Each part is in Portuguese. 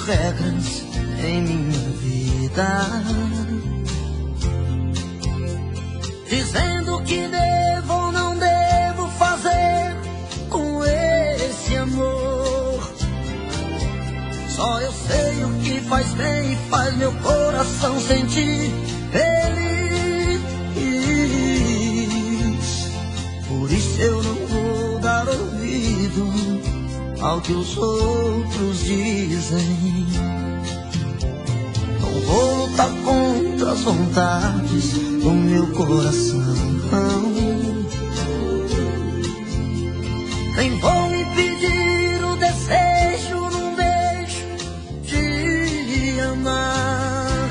regras em minha vida, dizendo que devo ou não devo fazer com esse amor. Só eu sei o que faz bem e faz meu coração sentir feliz. Por isso eu não vou dar ouvido ao que os outros dizem. Não vou lutar contra as vontades do meu coração, nem vou impedir o desejo num beijo de amar.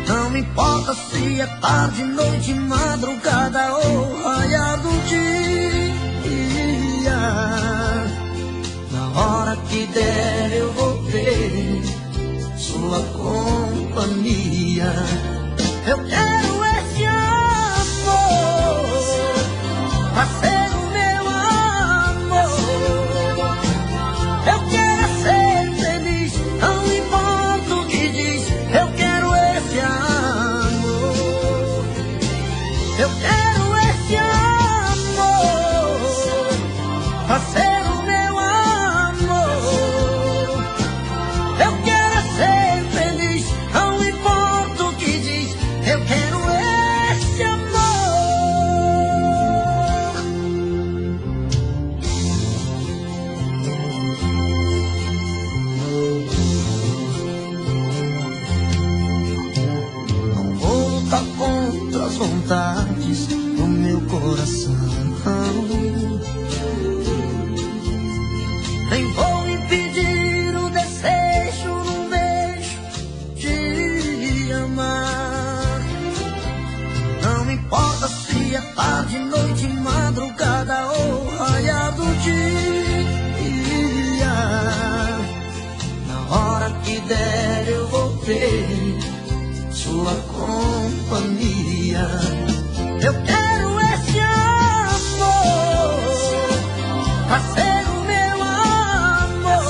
Não me importa se é tarde, noite, madrugada ou raiar do dia. Na hora que der eu vou ter sua companhia. Eu quero esse amor pra ser o meu amor. Eu quero ser feliz, não importa o que diz. Eu quero esse amor. Eu quero esse amor pra ser vontades do meu coração, nem vou impedir o desejo num beijo de amar. Não me importa se é tarde, noite, madrugada ou raiar do dia. Na hora que der eu vou ter sua companhia. Eu quero esse amor pra ser o meu amor.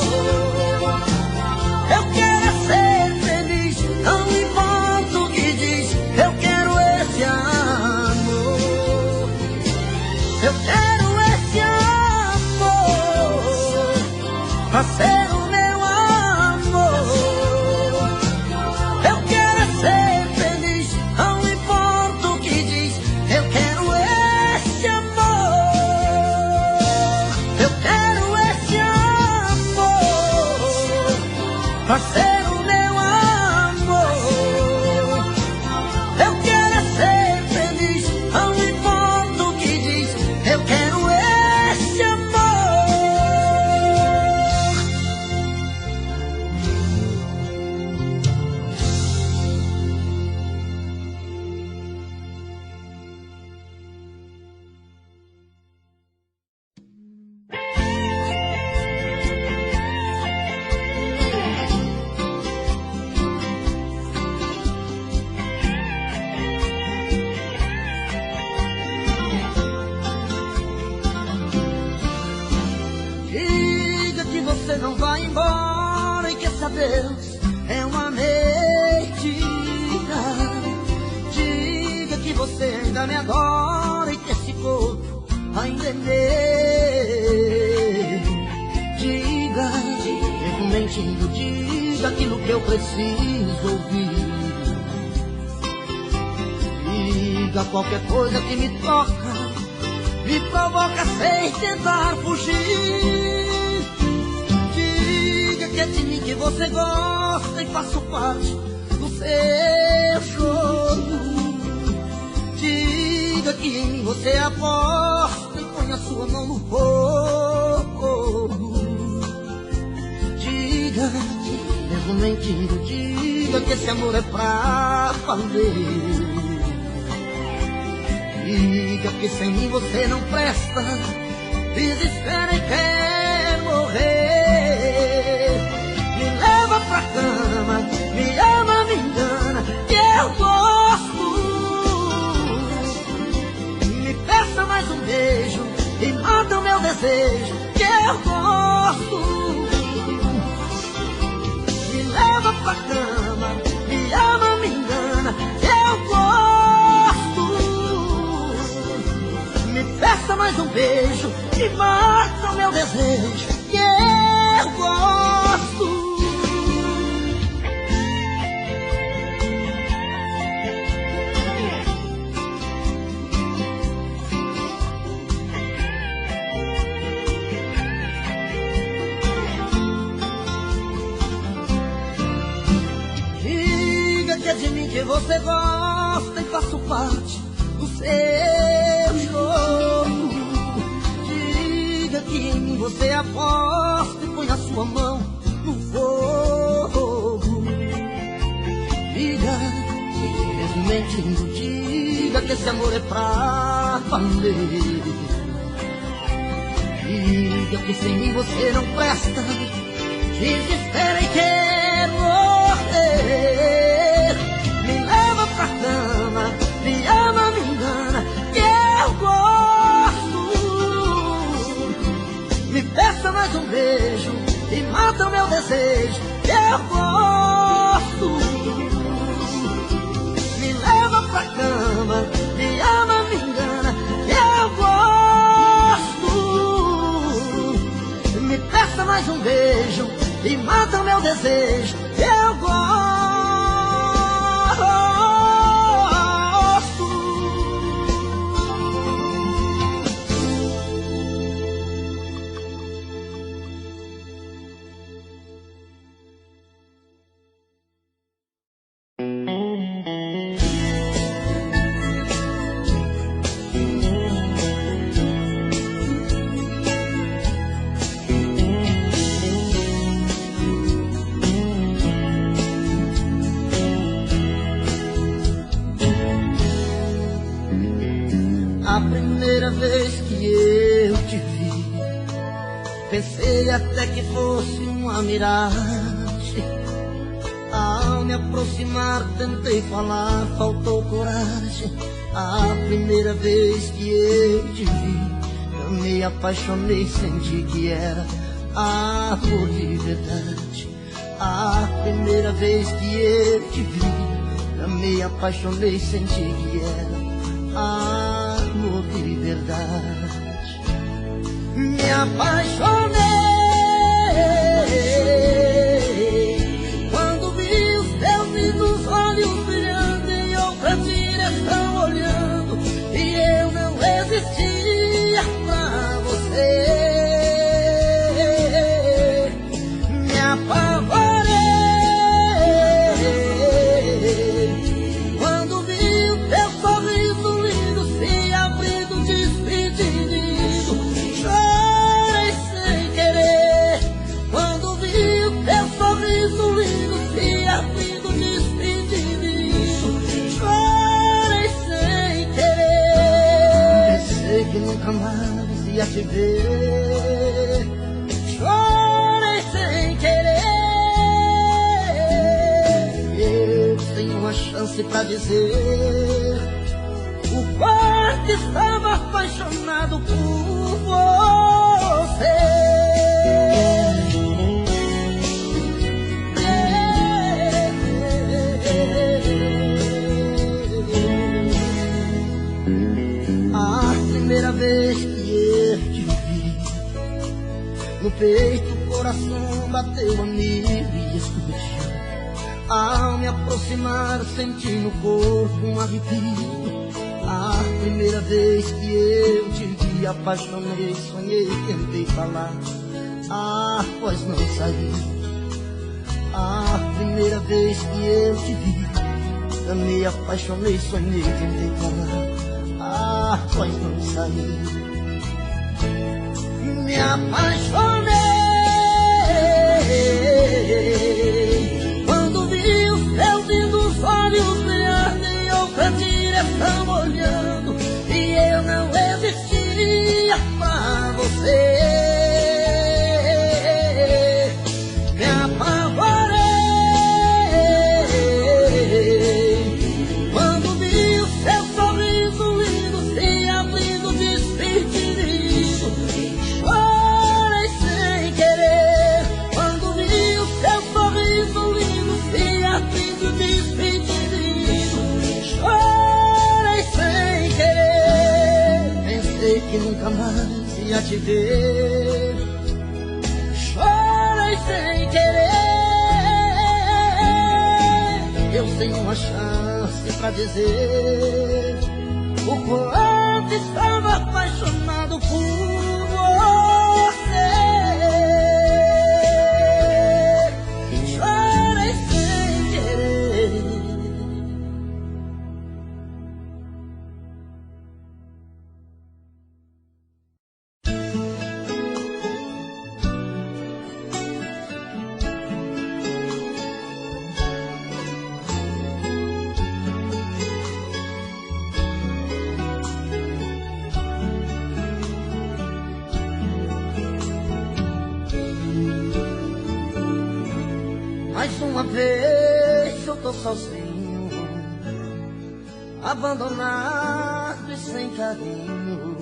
Eu quero ser feliz, não importa o que diz. Eu quero esse amor. Eu quero esse amor pra ser o meu amor. Eu quero ser feliz, não importa o que diz. Eu quero esse amor. Eu quero esse amor pra ser o meu amor. Eu quero ser feliz, não importa o que diz. Eu quero esse Diga que você não vai embora e que esse adeus é uma mentira. Diga que você ainda me adora e que esse corpo ainda é meu. Diga, mesmo mentindo, diga aquilo que eu preciso ouvir. Diga qualquer coisa que me toca, me provoca sem tentar fugir. Diga que é de mim que você gosta e faço parte do seu choro. Diga que em mim você aposta e põe a sua mão no fogo. Diga, mesmo mentindo, diga que esse amor é pra valer. Diga que sem mim você não presta, desespera e quer morrer. Me leva pra cama, me ama, me engana, que eu gosto. Me peça mais um beijo e mata o meu desejo, que eu gosto. pra cama, me ama, me engana, eu gosto. Me peça mais um beijo, e mata o meu desejo, que eu gosto. De mim que você gosta e faço parte do seu jogo. Diga que em mim você aposta e põe a sua mão no fogo. Diga, mesmo mentindo, diga que esse amor é pra valer. Diga que sem mim você não presta, desespera e quer morrer. Me leva pra cama, me ama, me engana, que eu gosto. Me peça mais um beijo e mata o meu desejo, que eu gosto. Me leva pra cama, me ama, me engana, que eu gosto. Me peça mais um beijo e mata o meu desejo, que eu gosto. A primeira vez que eu te vi, pensei até que fosse uma miragem. Ao me aproximar tentei falar, faltou coragem. A primeira vez que eu te vi, eu me apaixonei, senti que era amor de verdade. A primeira vez que eu te vi, eu me apaixonei, senti que era amor de verdade. Me apaixonei quando vi os teus lindos olhos brilhando em outra direção olhando, e eu não existia pra você. Me apavorei quando vi o teu sorriso lindo se abrindo, despedindo. Chorei sem querer quando vi o teu sorriso lindo se abrindo, despedindo. Chorei sem querer, pensei que nunca mais ia te ver. Chorei sem querer, eu tenho uma chance pra dizer o quanto estava apaixonado por você. A primeira vez que eu te vi, no peito o coração bateu a mil e explodiu. Ao me aproximar senti no corpo um arrepio. A primeira vez que eu te vi, apaixonei, sonhei, tentei falar, a voz não saiu. A primeira vez que eu te vi, eu me apaixonei, sonhei, tentei falar, a voz não saiu. Me apaixonei quando vi os teus lindos olhos brilhando em outra direção olhando, e eu não existia pra você. Me apavorei quando vi o seu sorriso lindo se abrindo, despedindo. Chorei sem querer quando vi o seu sorriso nunca mais ia te ver. Chorei sem querer, eu tenho uma chance pra dizer o quanto estava apaixonado por você. Chorei sem querer. Mais uma vez eu tô sozinho, abandonado e sem carinho.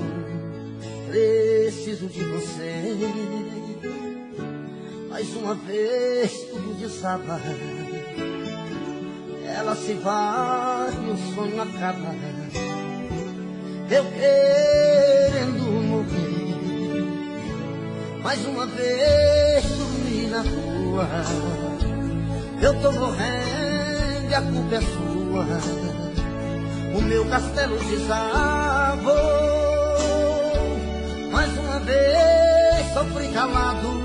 Preciso de você. Mais uma vez tudo desaba, ela se vai e o sonho acaba. Eu querendo morrer. Mais uma vez dormi na rua, eu tô morrendo e a culpa é sua. O meu castelo desabou. Mais uma vez sofri calado,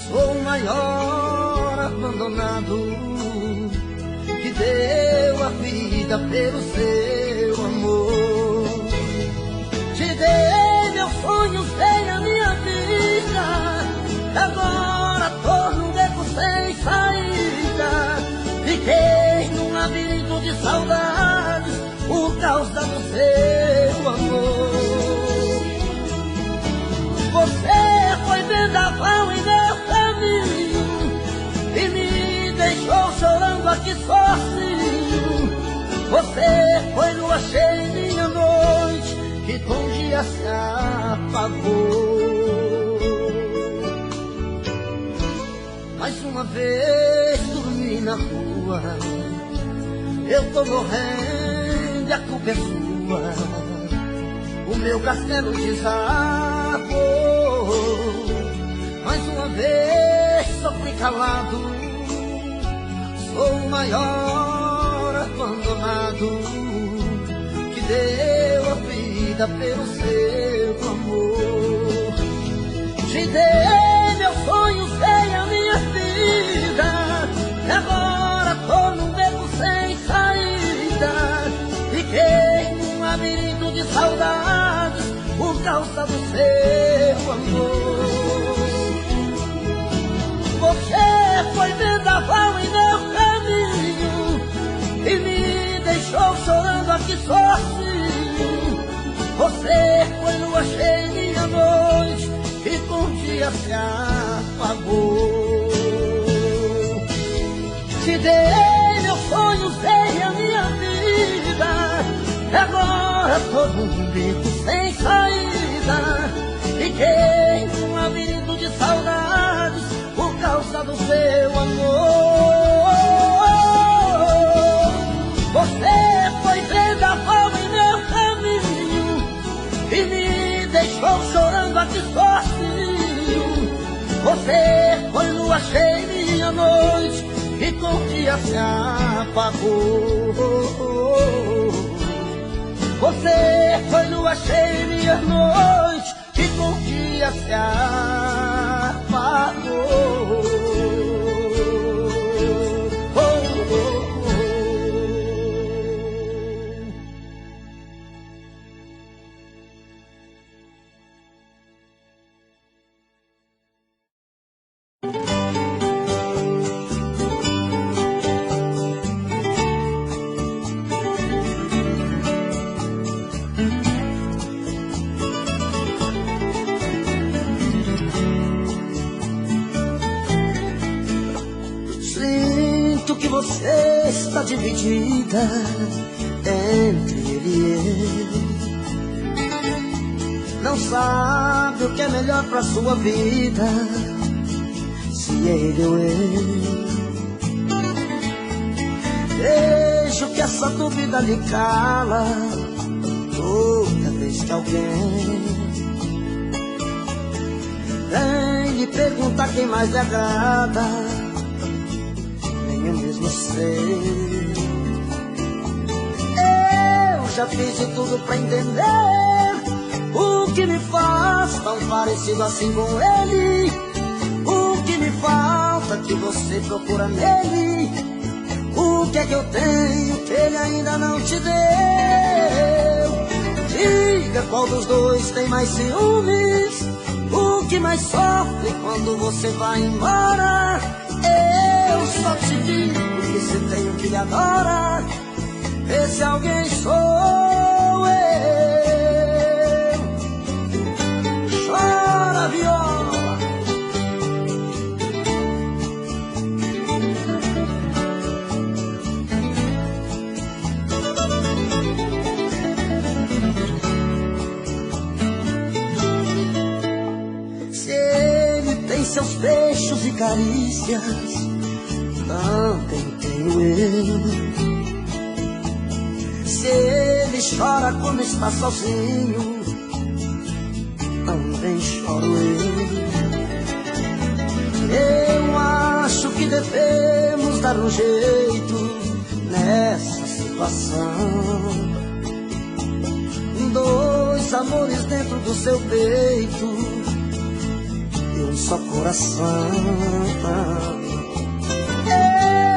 sou o maior abandonado que deu a vida pelo seu amor. Te dei meus sonhos, dei a minha vida, agora tô num beco sem saída. Fiquei num labirinto de saudades por causa do seu amor. Você foi vendaval em meu caminho e me deixou chorando aqui sozinho. Você foi lua cheia em minha noite que com o dia se apagou. Mais uma vez dormi na rua, eu tô morrendo e a culpa é sua. O meu castelo desabou. Mais uma vez sofri calado, sou o maior abandonado que deu a vida pelo seu amor. Te dei meus sonhos, dei a minha vida, e agora tô num beco sem saída. Fiquei num labirinto de saudades por causa do seu amor. Você foi vendaval em meu caminho e me deixou chorando aqui sozinho. Você foi lua cheia em minha noite e com o dia se apagou. Te dei meus sonhos, dei a minha vida, agora tô num beco sem saída. Fiquei num labirinto de saudades por causa do seu amor. Você foi vendaval em meu caminho e me deixou chorando aqui sozinho. Você foi lua cheia em minha noite e com o dia se apagou. Você foi lua cheia em minha noite e com o dia se apagou. Que você está dividida entre ele e ele. Não sabe o que é melhor pra sua vida, se é ele ou ele. Vejo que essa dúvida lhe cala toda vez que alguém vem lhe perguntar quem mais lhe agrada, nem eu mesmo sei. Eu já fiz de tudo pra entender o que me faz tão parecido assim com ele. O que me falta que você procura nele. O que é que eu tenho que ele ainda não te deu? Diga qual dos dois tem mais ciúmes. O que mais sofre quando você vai embora? Eu só te digo que se tem o que lhe adora, esse alguém sou eu. Chora, viola. Se ele tem seus beijos e carícias, também tenho eu. Se ele chora quando está sozinho, também choro eu acho que devemos dar um jeito nessa situação. Dois amores dentro do seu peito e um só coração.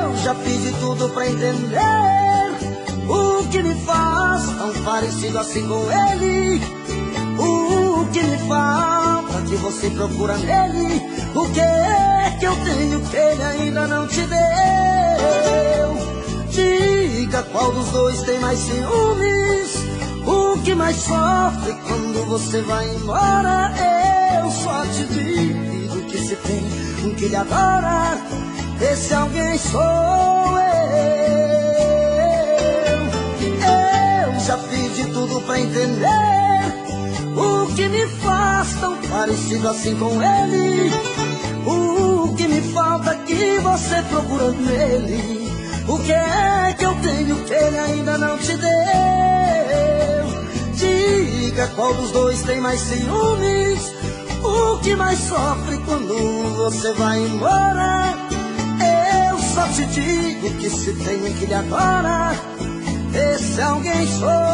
Eu já fiz de tudo pra entender o que me faz tão parecido assim com ele. O que me falta que você procura nele. O que é que eu tenho que ele ainda não te deu? Diga qual dos dois tem mais ciúmes. O que mais sofre quando você vai embora? Eu só te digo que se tem um que lhe adora, esse alguém sou eu. Já fiz de tudo pra entender o que me faz tão parecido assim com ele. O que me falta que você procura nele. O que é que eu tenho que ele ainda não te deu? Diga qual dos dois tem mais ciúmes. O que mais sofre quando você vai embora? Eu só te digo que se tem um que lhe adora, esse alguém sou eu.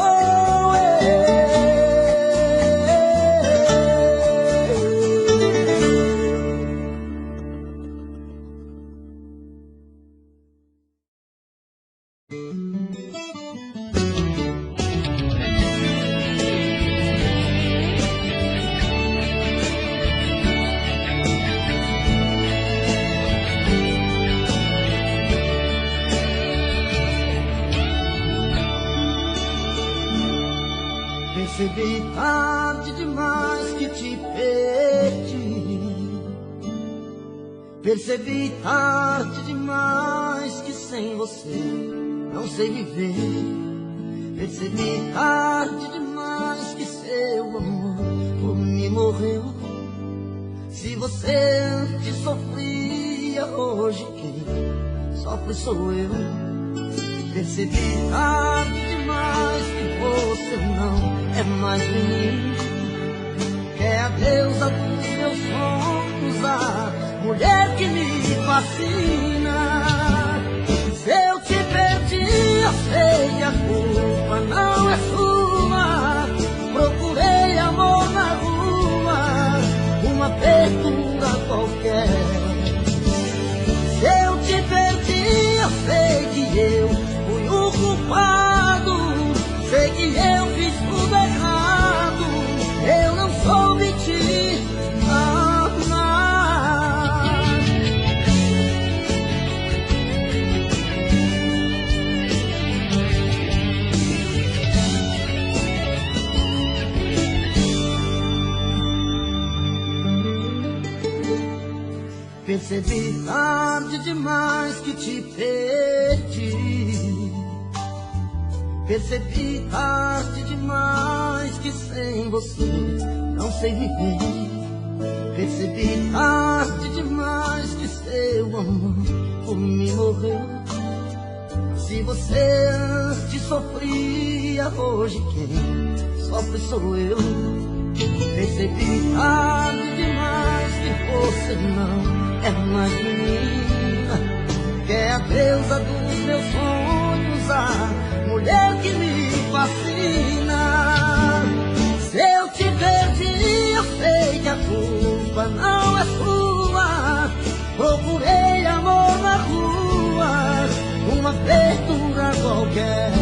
Percebi tarde demais que te perdi. Percebi tarde demais que sem você não sei viver. Percebi tarde demais que seu amor por mim morreu. Se você antes sofria, hoje quem sofre sou eu. Percebi tarde demais que você não é mais menino, que é a deusa dos meus sonhos, a mulher que me fascina. Se eu te perdi, eu sei que a culpa não é sua. Procurei amor na rua, uma abertura qualquer. Se eu te perdi, eu sei que eu fui o culpado. Sei que eu fiz tudo errado. Eu não soube te amar. Percebi tarde demais que te perdi. Percebi tarde demais que sem você não sei viver. Percebi tarde demais que seu amor por mim morreu. Se você antes sofria, hoje quem sofre sou eu. Recebi tarde demais que você não é mais menina, que é a deusa dos meus sonhos, a mulher que me fascina. Se eu te perdi, eu sei que a culpa não é sua. Procurei amor na rua, uma abertura qualquer.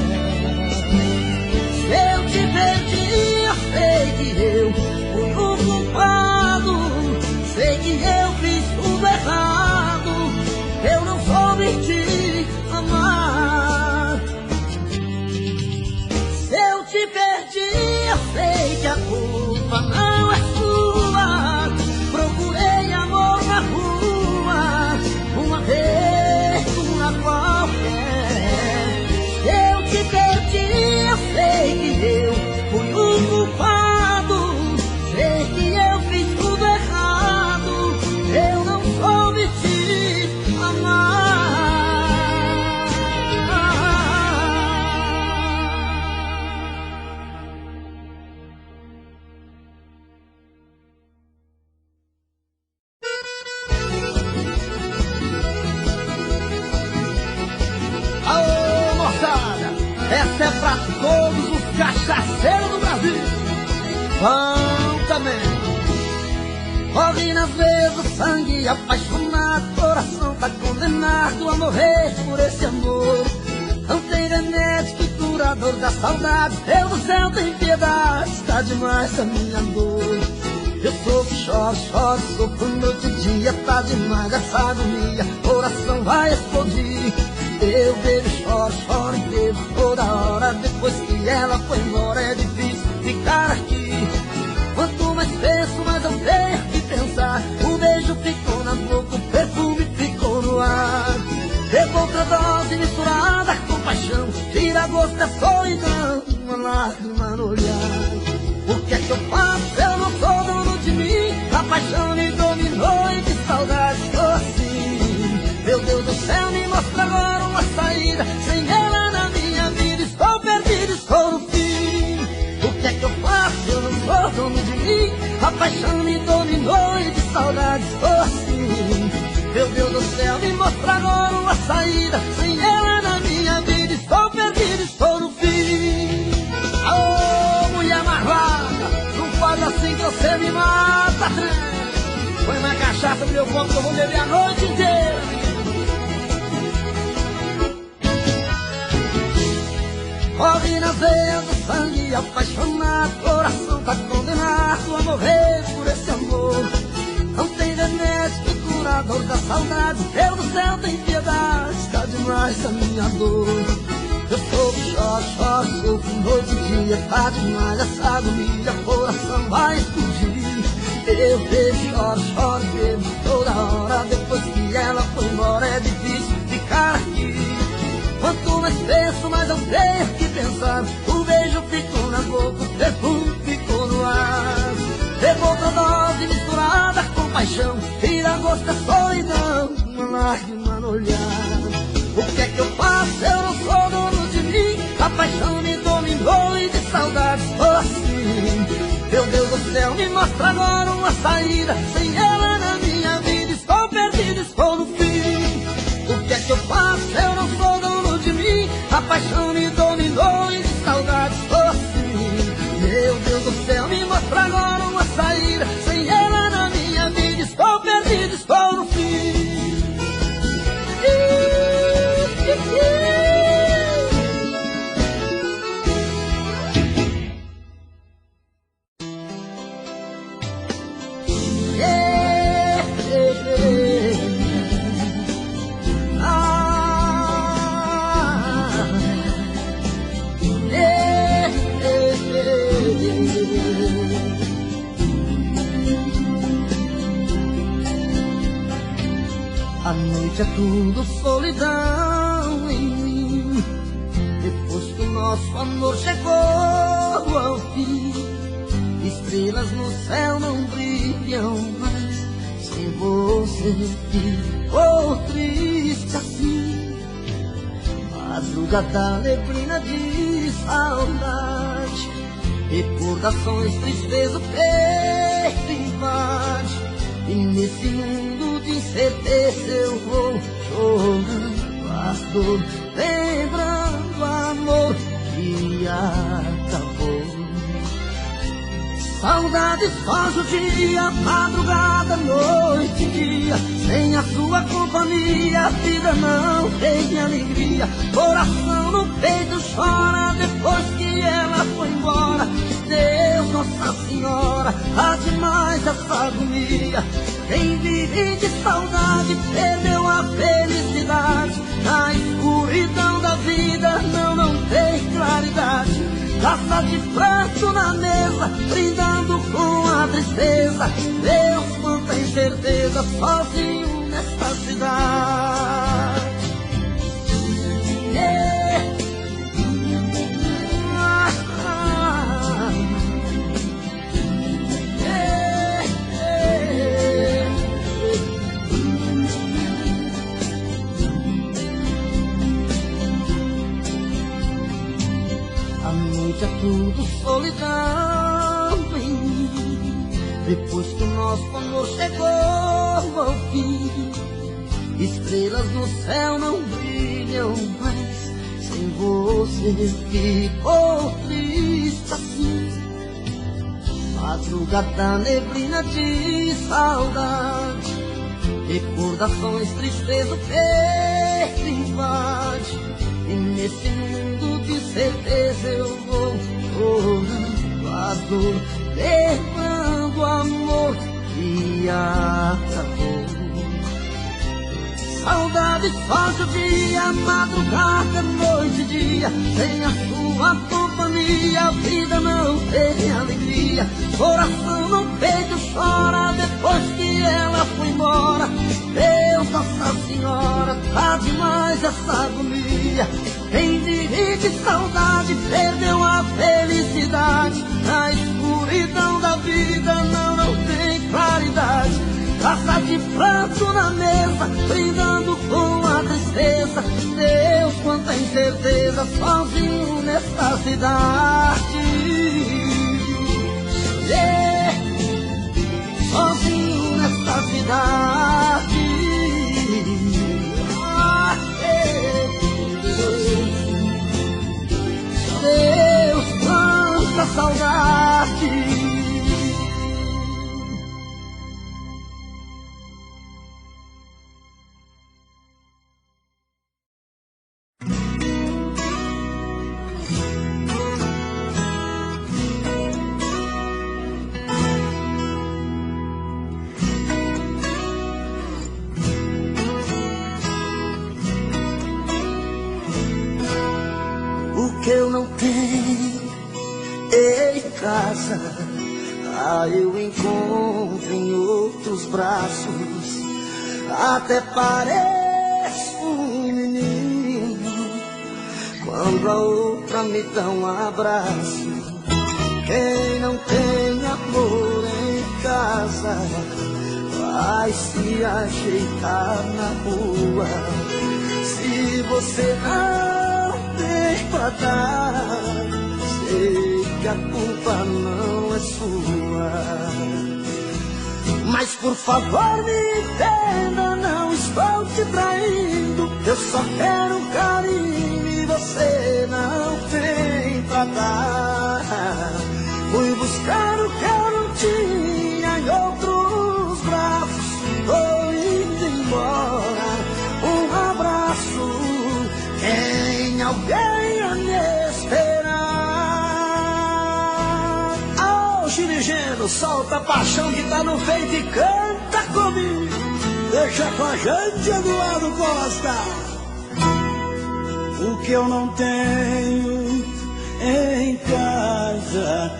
Se eu te perdi, eu sei que eu fui o culpado. Sei que eu fiz tudo errado, eu não soube te amar. Se eu te perdi, eu sei que a culpa não é sua. Procurei amor na rua, uma abertura qualquer. Se eu te perdi, eu sei que eu fui o culpado. Sei que eu fiz tudo errado, eu não soube te amar. Aô, moçada, essa é pra todos os cachaceiros do Brasil. Vão também. Corre nas veias o sangue apaixonado, coração tá condenado a morrer por esse amor. Não tem remédio que curador da saudade, Deus do céu tem piedade, tá demais a minha dor. Eu sofro, choro, choro, sofro noite e dia, tá demais essa agonia, coração vai explodir. Eu bebo, choro, choro e bebo toda hora, depois que ela foi embora é difícil ficar aqui. Quanto mais penso, mais eu tenho que pensar. O beijo ficou na boca, o perfume ficou no ar. Pegou outra dose misturada com paixão, tira gosto da solidão, uma lágrima no olhar. O que é que eu faço? Eu não sou dono de mim, a paixão me dominou e de saudade estou assim. Meu Deus do céu, me mostra agora uma saída, sem ela na minha vida estou perdido, estou no fim. O que é que eu faço? Eu não sou dono de mim, a paixão me dominou e de saudade estou assim. Meu Deus do céu, me mostra agora uma saída, sem ela na minha vida estou perdido, estou no fim. Ô, mulher marvada, não faz assim que você me mata, trem. Põe mais cachaça no meu copo que eu vou beber a noite inteira. Corre na veia do sangue apaixonado, coração tá condenado a morrer por esse amor. Não tem remédio que curador da saudade, Deus do céu tem piedade, tá demais a minha dor. Eu sofro, choro, choro, sofro noite e dia, tá demais essa agonia, coração vai explodir. Eu bebo, choro, choro, bebo toda hora, depois que ela foi embora é difícil ficar aqui. Quanto mais penso, mais eu tenho que pensar. O beijo ficou na boca, o perfume ficou no ar. Pegou outra dose misturada com paixão, tira gosto da solidão, uma lágrima no olhar. O que é que eu faço? Eu não sou dono de mim, a paixão me dominou e de saudade estou assim. Meu Deus do céu, me mostra agora uma saída, sem ela na minha vida estou perdido, estou no fim. O que é que eu faço? Eu não sou dono de mim, a paixão me dominou e de saudade estou assim. Meu Deus do céu, me mostra agora uma saída, sem ela na minha vida estou perdido, estou no fim. A noite é tudo solidão em mim, depois que o nosso amor chegou ao fim. Estrelas no céu não brilham mais, sem você ficou triste assim. madrugada neblina de saudade, recordações, tristeza, o peito invade. E nesse mundo de incerteza eu vou chorando as dores, lembrando o amor que acabou. Saudade faz o dia, madrugada, noite e dia. Sem a sua companhia a vida não tem alegria. Coração no peito chora depois que ela foi embora. Deus, Nossa Senhora, há demais essa agonia. Quem vive de saudade perdeu a felicidade. Na escuridão da vida não tem claridade. Taça de pranto na mesa, brindando com a tristeza. Deus, quanta incerteza, sozinho nesta cidade. Yeah. É tudo solidão em mim. Depois que o nosso amor chegou ao fim, estrelas no céu não brilham mais. Sem você ficou triste assim. Madrugada neblina de saudade, recordações, tristeza, o peito invade. E nesse mundo de certeza eu vou chorando a dor, lembrando o amor que acabou. Saudade faz o dia, madrugada, noite e dia. Sem a sua companhia a vida não tem alegria. Coração no peito chora depois que ela foi embora. Deus, Nossa Senhora, tá demais essa agonia. Quem vive de saudade perdeu a felicidade. Na escuridão da vida não tem claridade. Taça de pranto na mesa, brindando com a tristeza. Deus, quanta incerteza, sozinho nesta cidade. Yeah. Sozinho nesta cidade. Ah, yeah. Deus, quanta saudade. Eu não tenho em casa, eu encontro em outros braços. Até pareço um menino quando a outra me dá um abraço. Quem não tem amor em casa vai se ajeitar na rua. Se você não pra dar, sei que a culpa não é sua. Mas por favor me entenda, não estou te traindo. Eu só quero carinho e você não tem pra dar. Fui buscar o que eu não tinha em outros braços. Tô indo embora, um abraço. Tem alguém a me esperar. Ô, Girigeno, solta a paixão que tá no peito e canta comigo. Deixa com a gente, Eduardo Costa. O que eu não tenho em casa,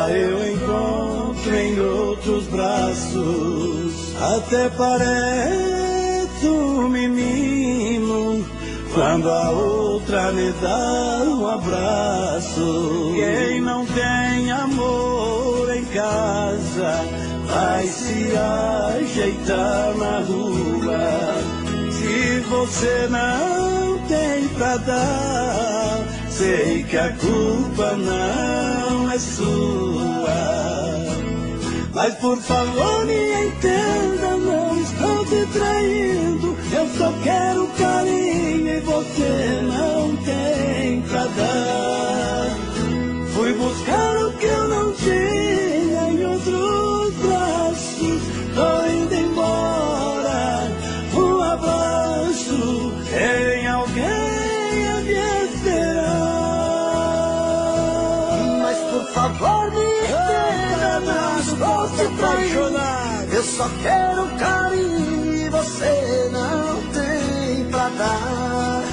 eu encontro em outros braços. Até parece um menino quando a outra me dá um abraço. Quem não tem amor em casa vai se ajeitar na rua. Se você não tem pra dar. Sei que a culpa não é sua, mas por favor me entenda, não estou te traindo. Eu só quero carinho e você não tem pra dar. Fui buscar o que eu não tinha em outros braços, tô indo embora. Um abraço, tem alguém a me esperar. Mas por favor me entenda, não estou te traindo. Eu só quero carinho e você não tem pra dar.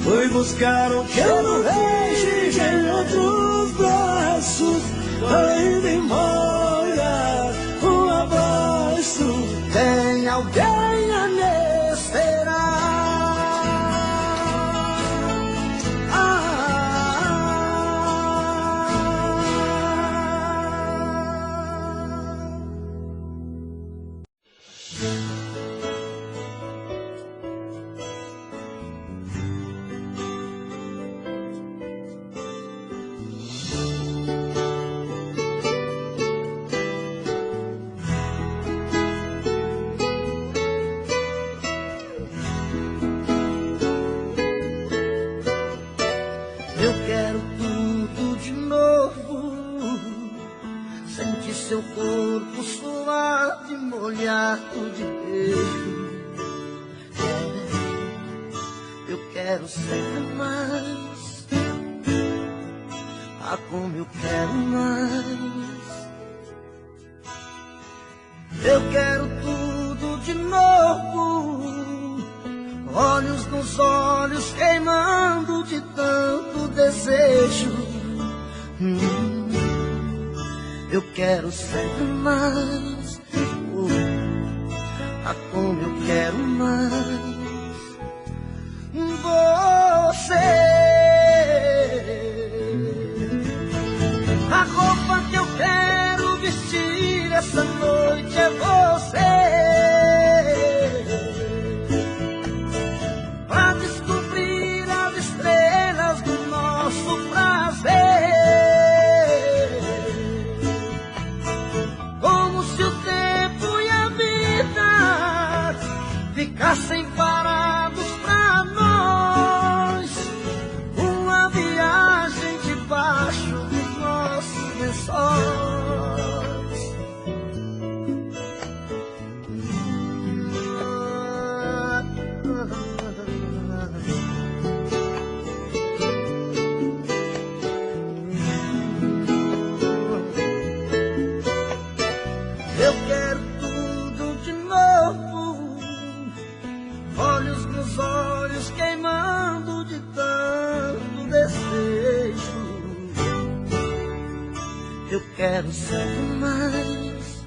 Fui buscar o que eu não vejo em outros braços, tô indo embora. Um abraço, Tem alguém a me Eu quero tudo de novo, sentir seu corpo suado, molhado de beijo. Eu quero ser mais, ah, como eu quero mais. Eu quero tudo de novo, olhos nos olhos queimando de tanto desejo. Eu quero ser mais, ah, como eu quero mais. Você, a roupa que eu quero vestir essa noite é você. Pra descobrir as estrelas do nosso prazer, como se o tempo e a vida ficassem parados pra nós. Uma viagem debaixo dos nossos lençóis. Eu quero tudo de novo, olhos nos olhos queimando de tanto desejo. Eu quero ser mais,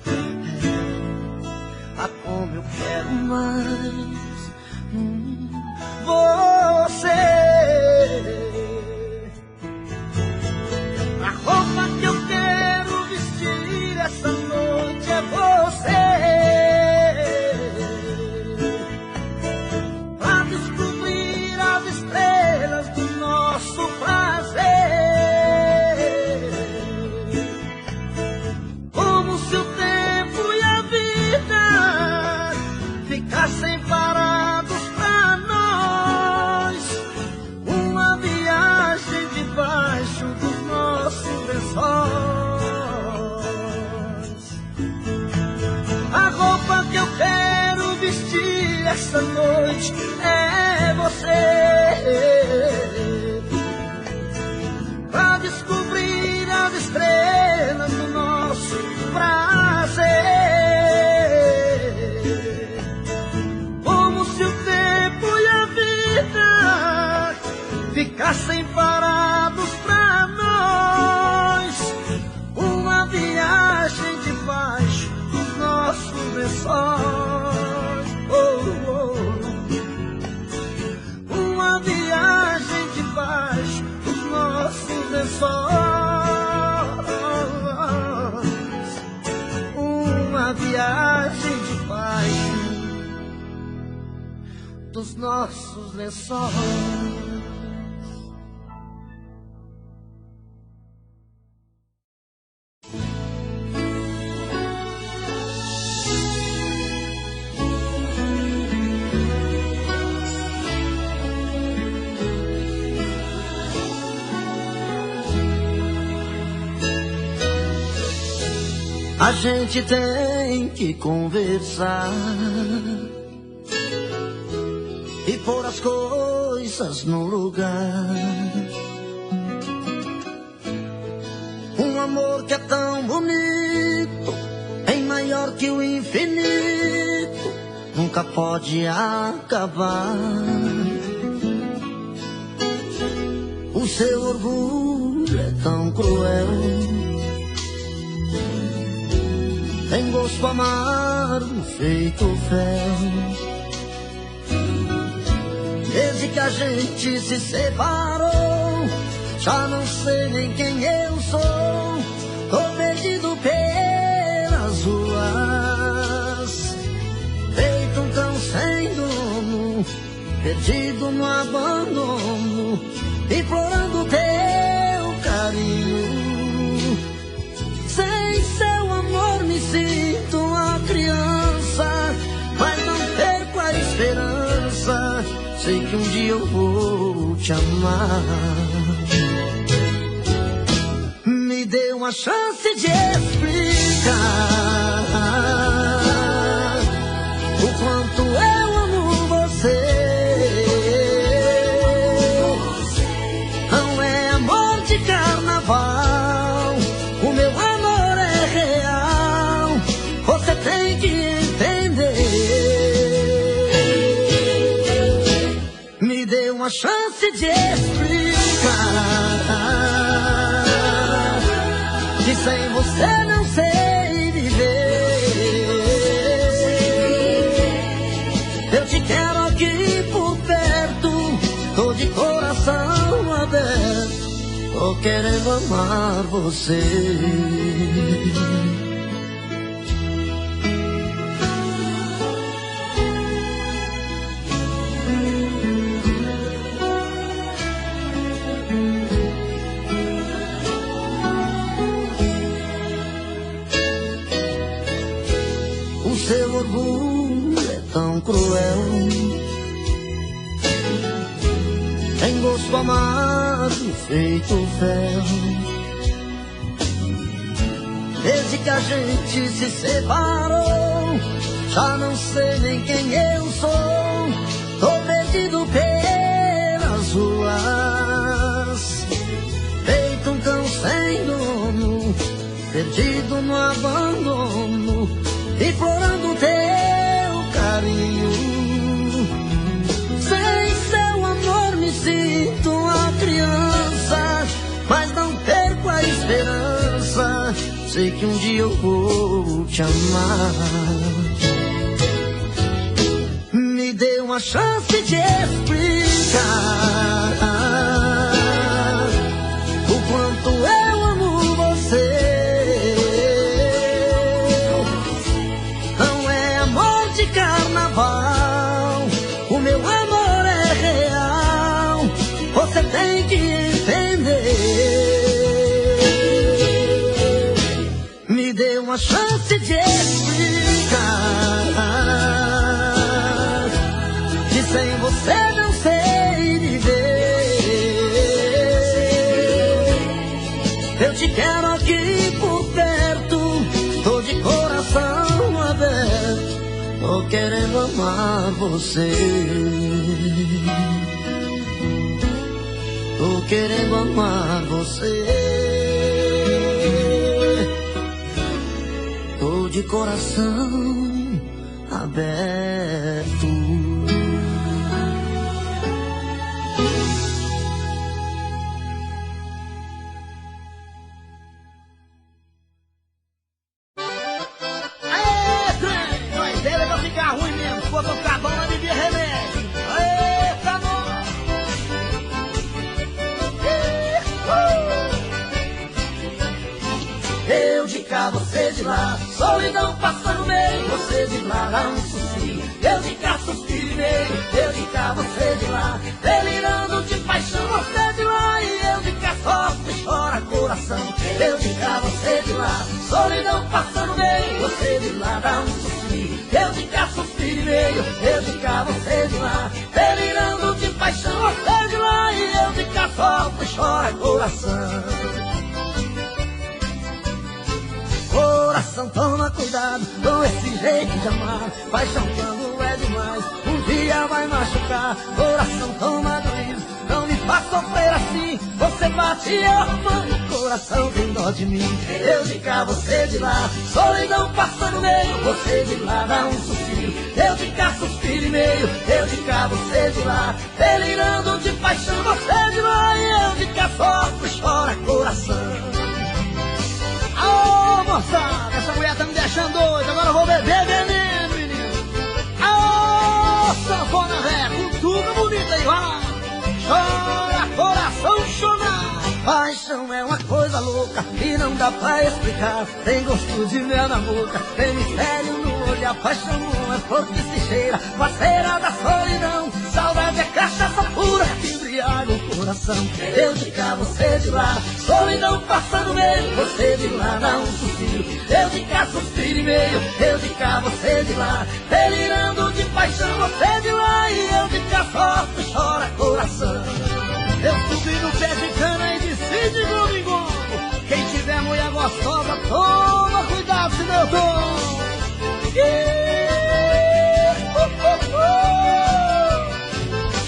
ah, como eu quero mais. Você, a roupa que eu quero vestir essa noite é você. Pra descobrir as estrelas do nosso prazer, como se o tempo e a vida ficassem parados pra nós. Uma viagem debaixo dos nossos lençóis. A roupa que eu quero vestir essa noite é você. Pra descobrir as estrelas do nosso prazer, como se o tempo e a vida ficassem parados pra nós. Uma viagem debaixo dos nossos lençóis. Uma viagem debaixo dos nossos lençóis. Uma viagem debaixo dos nossos lençóis. A gente tem que conversar e pôr as coisas no lugar. Um amor que é tão bonito, bem maior que o infinito, nunca pode acabar. O seu orgulho é tão cruel, tem gosto amargo feito fel. Desde que a gente se separou, já não sei nem quem eu sou. Tô perdido pelas ruas, feito um cão sem dono, perdido no abandono, implorando teu carinho. Sem seu amor me sinto uma criança, mas não perco a esperança. Sei que um dia eu vou te amar. Me dê uma chance de explicar o quanto eu amo você. Não é amor de carnaval, o meu amor é real. Você tem que entender. Me dê uma chance de explicar que sem você não sei viver. Eu te quero aqui por perto, tô de coração aberto, tô querendo amar você. Seu orgulho é tão cruel, tem gosto amargo feito fel. Desde que a gente se separou, já não sei nem quem eu sou. Tô perdido pelas ruas, feito um cão sem dono, perdido no abandono, implorando teu carinho. Sem seu amor me sinto uma criança, mas não perco a esperança. Sei que um dia eu vou te amar. Me dê uma chance de explicar o quanto eu amo você. Carnaval, o meu amor é real. Você tem que entender. Me dê uma chance de explicar que sem você não sei viver. Eu te quero aqui por perto, tô de coração aberto, tô querendo amar você. Tô querendo amar você. Tô de coração aberto. Você de lá, solidão passa no meio, você de lá dá um suspiro, eu de cá suspiro e meio, eu de cá, você de lá, delirando de paixão, você de lá, e eu de cá sofre e chora coração, eu de cá, você de lá, solidão passa no meio, você de lá dá um suspiro, eu de cá suspiro e meio, eu de cá, você de lá, delirando de paixão, você de lá, e eu de cá sofre e chora coração. Coração, toma cuidado com esse jeito de amar, paixão quando é demais, um dia vai machucar. Coração, toma juízo, não me faz sofrer assim, você bate e eu arrumando, coração tem dó de mim, eu de cá, você de lá, solidão passa no meio, você de lá dá um suspiro, eu de cá suspiro e meio, eu de cá, você de lá, delirando de paixão, você de lá, e eu de cá sofre e chora coração. Ô moçada, essa mulher tá me deixando doido, agora eu vou beber veneno, menino. Ô sanfona velha, cultura bonita aí, vai lá. Chora, coração, chora. Paixão é uma coisa louca e não dá pra explicar, tem gosto de mel na boca, tem mistério no olhar. Paixão não é flor que se cheira, parceira da solidão, saudade é cachaça pura que embriaga o coração. Eu de cá, você de lá, solidão passa no meio, você de lá dá um suspiro, eu de cá suspiro e meio, eu de cá, você de lá, delirando de paixão, você de lá, e eu de cá sofre e chora coração. Eu subi no pé de cana e desci de domingo. Quem tiver mulher gostosa, toma cuidado se meu tom.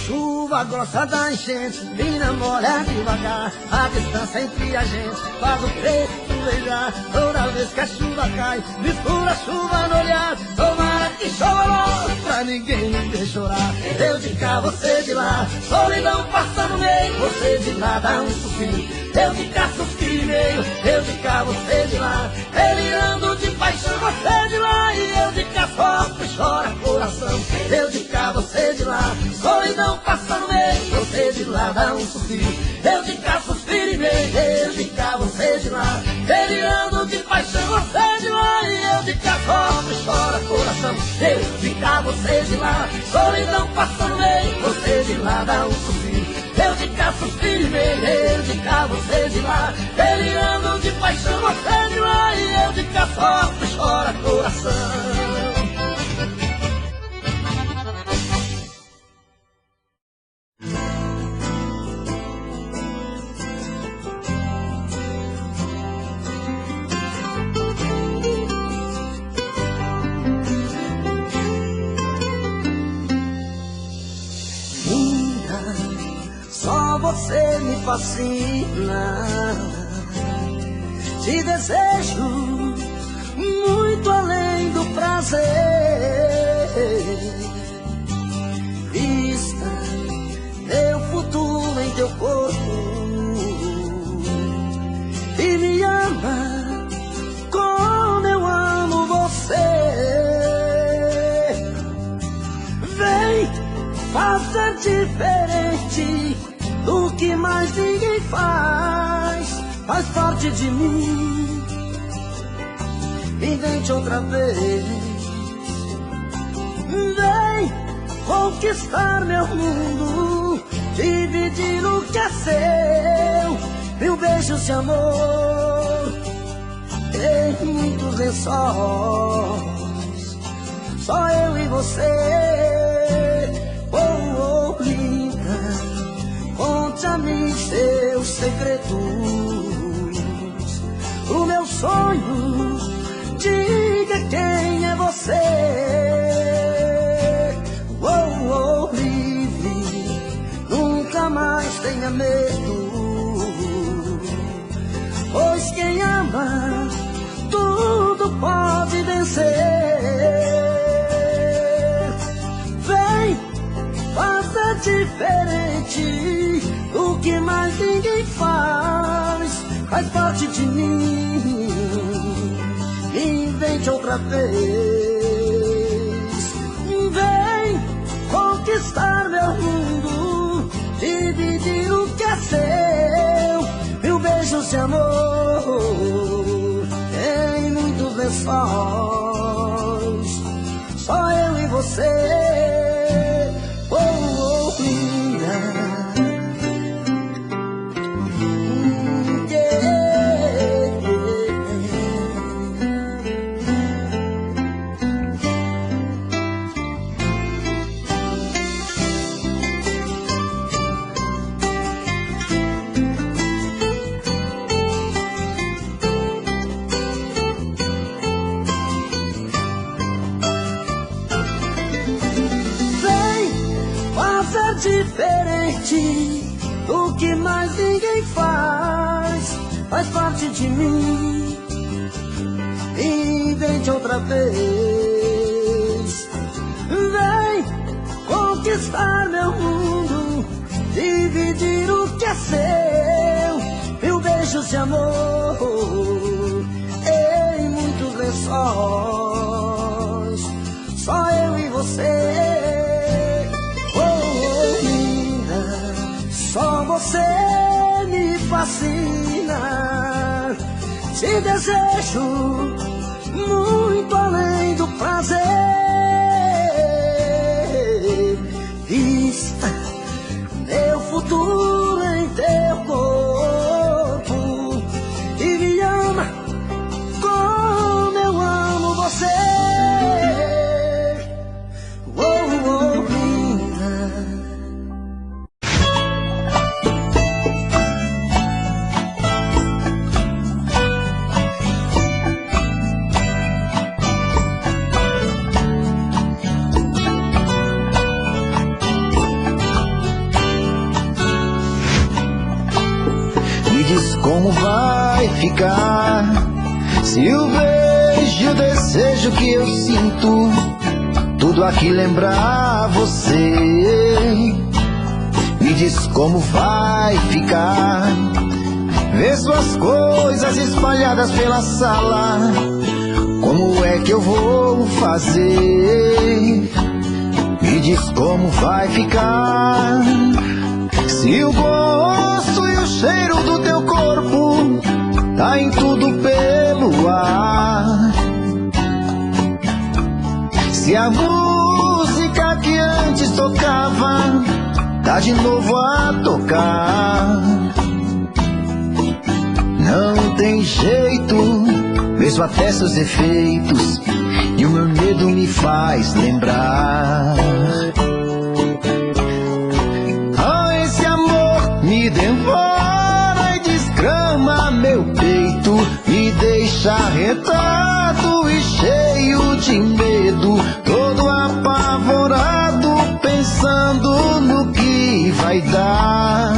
Chuva grossa da enchente, vem namorar devagar, a distância entre a gente faz o preto beijar. Toda vez que a chuva cai, mistura a chuva no olhar, tomara que chova logo pra ninguém me ver chorar. Eu de cá, você de lá, solidão passa no meio, você de lá dá um suspiro, eu de cá suspiro e meio, eu de cá, você de lá, delirando de paixão, você de lá, e eu de cá sofre e chora coração. Eu de cá, você de lá, solidão passa no meio, você de lá dá um suspiro, eu de cá suspiro e meio, eu de cá, você de lá, delirando de paixão, você de lá, e eu de cá sofre e chora coração. Eu de cá, você de lá, solidão passa no meio, você de lá dá um suspiro, eu de cá suspiro e meio, eu de cá, você de lá, delirando de paixão, você de lá, e eu de cá sofre e chora coração. Você me fascina, te desejo muito além do prazer. Vista teu futuro em teu corpo e me ama como eu amo você. Vem fazer diferente do que mais ninguém faz parte de mim. Invente outra vez, vem conquistar meu mundo, dividir o que é seu, mil beijos de amor, em muitos lençóis, só eu e você. Oh, oh, linda, conte a mim seus segredos, o meu sonho, diga quem é você. Oh, oh, livre, nunca mais tenha medo, pois quem ama tudo pode vencer. Vem, faça diferente do que mais ninguém faz parte de mim. Invente outra vez, vem conquistar meu mundo, dividir o que é seu, mil beijos de amor, em muitos lençóis, lençóis, só eu e você. Oh, oh, diferente do que mais ninguém faz parte de mim. Invente outra vez, vem conquistar meu mundo, dividir o que é seu, 1000 beijos de amor em muitos lençóis, só eu e você. Só você me fascina, te desejo muito além do prazer. Vista meu futuro em teu corpo e me ama como eu amo você. Oh, oh, linda. Como vai ficar se o beijo, o desejo que eu sinto, tudo aqui lembrar você? Me diz como vai ficar ver suas coisas espalhadas pela sala. Como é que eu vou fazer? Me diz como vai ficar se o gosto e o cheiro do teu corpo tá em tudo pelo ar. Se a música que antes tocava tá de novo a tocar. Não tem jeito, vejo até seus defeitos e o meu medo me faz lembrar. Me devora e desgrama meu peito, me deixa arretado e cheio de medo, todo apavorado, pensando no que vai dar.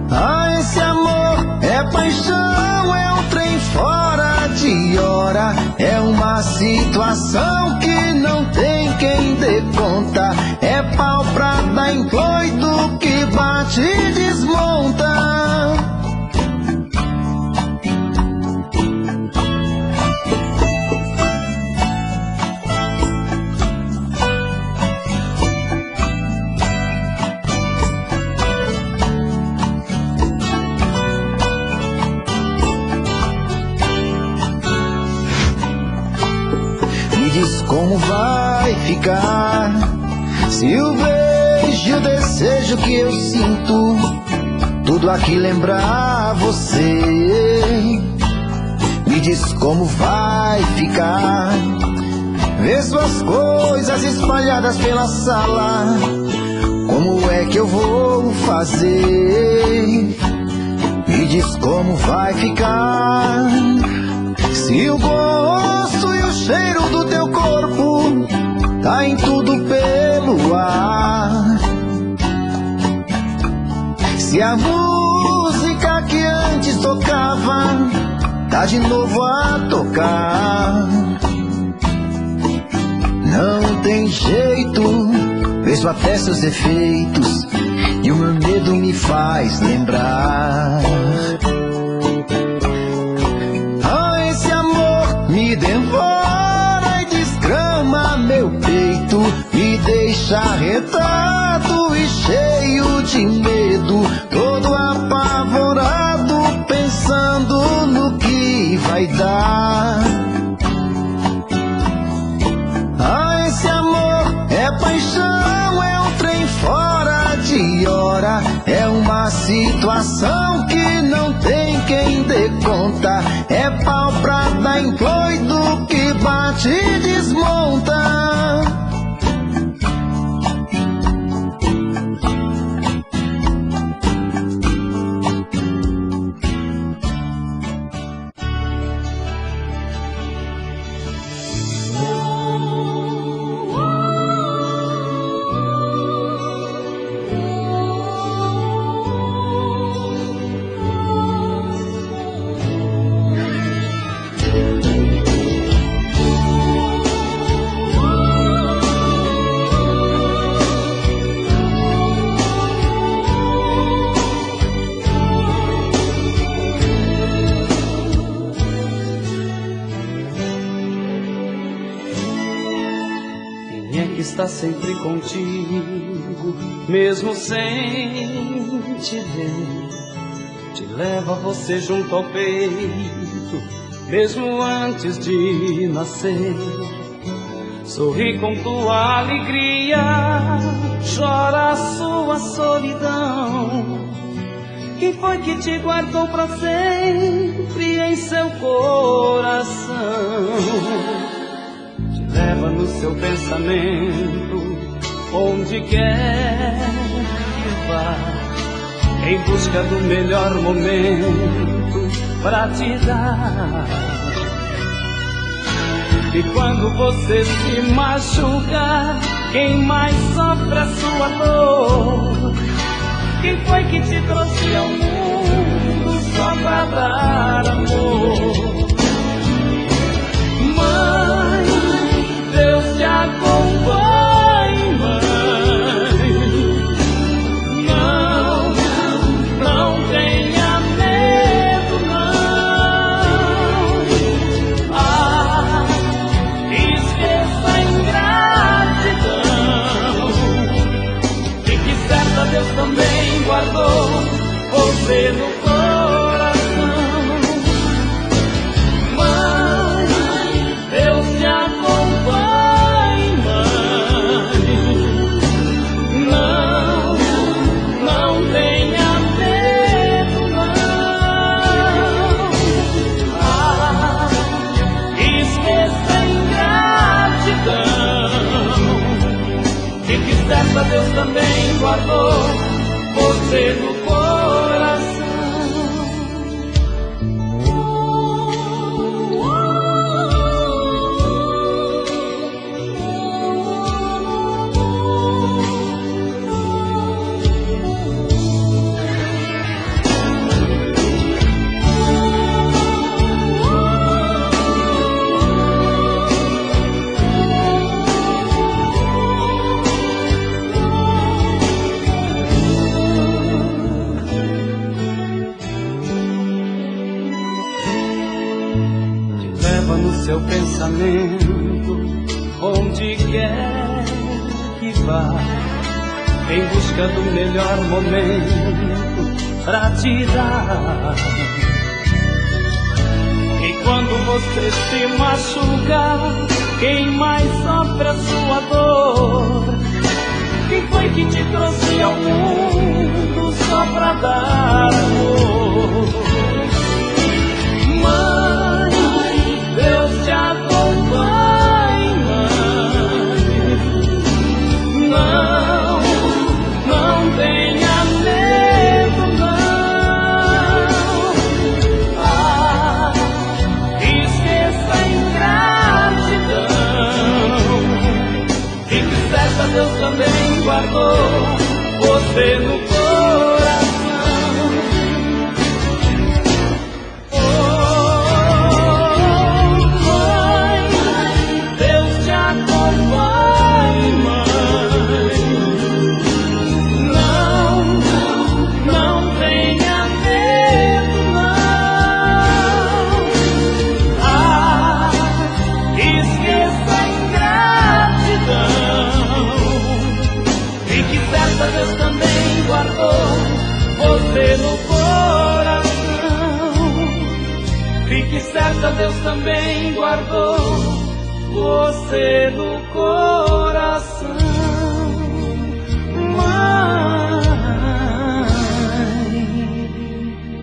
Ah, esse amor é paixão, é um trem fora de hora, é uma situação que não tem quem dê conta, é pau pra dar em doido que bate e desmonta. Me diz como vai ficar se o beijo, o desejo que eu sinto, tudo aqui lembrar você? Me diz como vai ficar ver suas coisas espalhadas pela sala. Como é que eu vou fazer? Me diz como vai ficar se o gosto e o cheiro do teu corpo tá em tudo pelo ar. Se a música que antes tocava tá de novo a tocar. Não tem jeito, vejo até seus defeitos e o meu medo me faz lembrar. Ah, esse amor me devora e desgrama meu peito, me deixa arretado e cheio de medo, todo apavorado, pensando no que vai É uma situação que não tem quem dê conta. É pau pra dar em doido que bate e desmonta. Está sempre contigo, mesmo sem te ver. Te leva você junto ao peito, mesmo antes de nascer. Sorri com tua alegria, chora a sua solidão. Quem foi que te guardou pra sempre em seu coração? Leva no seu pensamento, onde quer que vá, em busca do melhor momento pra te dar. E quando você se machuca, quem mais sofre a sua dor? Quem foi que te trouxe ao mundo só pra dar amor? Deus te acompanhe, mãe. Não tenha medo, não. Esqueça a ingratidão. Fique certa, Deus também guardou você no coração. Mãe, Deus te acompanhe. Deus também guardou você no coração. Seu pensamento, onde quer que vá, em busca do melhor momento pra te dar. E quando você se machuca, quem mais sofre a sua dor? Quem foi que te trouxe ao mundo só pra dar amor? Mãe, Deus te acompanhe, mãe. Não tenha medo, não. Esqueça a ingratidão. Fique certa, Deus também guardou você no coração. Deus também guardou você no coração. Fique certa, Deus também guardou você no coração.